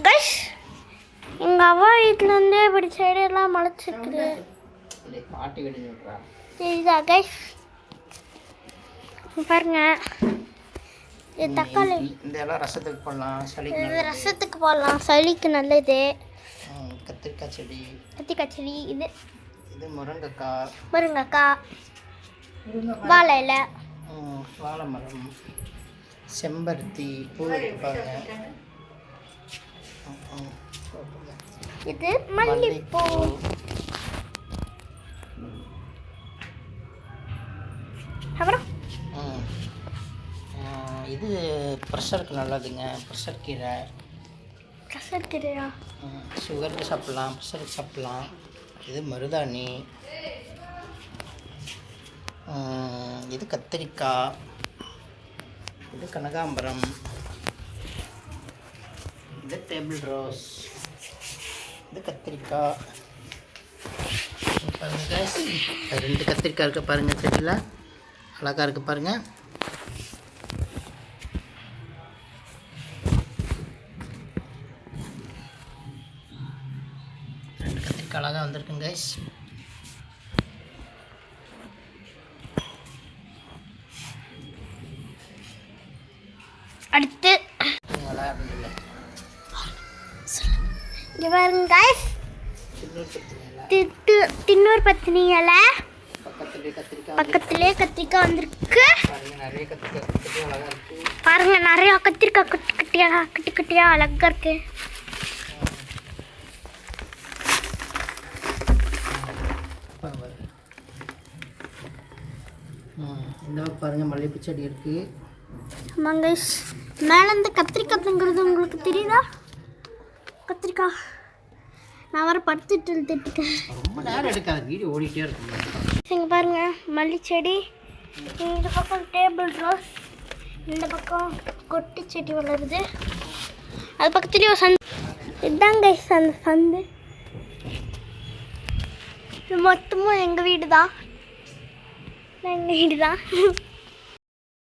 Guys எங்கள் அவ்வா வீட்டிலேருந்தே இப்படி செடியெல்லாம் முளைச்சிருக்குது. தெரியுதா கைஸ்? பாருங்க, இது தக்காளி. இதெல்லாம் ரசத்துக்கு போடலாம், சளிக்கு இது ரசத்துக்கு போடலாம், சளிக்கு நல்லது. கத்திரிக்காய் செடி, இது இது முருங்கைக்காய், வாழை இலை, வாழை மரம், செம்பருத்தி பூ பாருங்க, இது மல்லிப்பூ, அப்புறம் இது ப்ரெஷருக்கு நல்லதுங்க. ப்ரெஷர் கீரையா? சுகருக்கு சாப்பிட்லாம், ப்ரெஷருக்கு சாப்பிட்லாம். இது மருதாணி, இது கத்திரிக்காய், இது கனகாம்பரம், இது டேபிள் ரோஸ், இது கத்திரிக்காய். பாருங்க, 2 கத்திரிக்காய் இருக்குது பாருங்கள், செடியில் அழகாக இருக்குது பாருங்கள். அழகாக வந்திருக்குங்க கைஸ். அடுத்து இங்கே பாருங்க கைஸ், தின்னூர் பத்தினி இலை, பக்கத்துலேயே கத்திரிக்காய் வந்திருக்கு பாருங்க. நிறையா கத்திரிக்காய் குட்டி குட்டியாக அழகாக இருக்கு. இந்த பாருங்க, மல்லிகைப்பூ செடி இருக்கு. ஆமாங்க, மேலே இந்த கத்திரிக்காய்ங்கிறது உங்களுக்கு தெரியுதா? கத்திரிக்காய் நான் வர படுத்துட்டு இருக்கேன். ரொம்ப நேரம் எடுக்காது, வீடியோ ஓடிட்டே இருக்கும். இங்கே பாருங்க, மல்லி செடி, இந்த பக்கம் டேபிள் ரோஸ், இந்த பக்கம் கொட்டி செடி வளருது. அது பக்கத்துலேயே ஒரு சந்து. இதுதாங்க அந்த சந்து. இது மொத்தமும் எங்கள் வீடு தான்.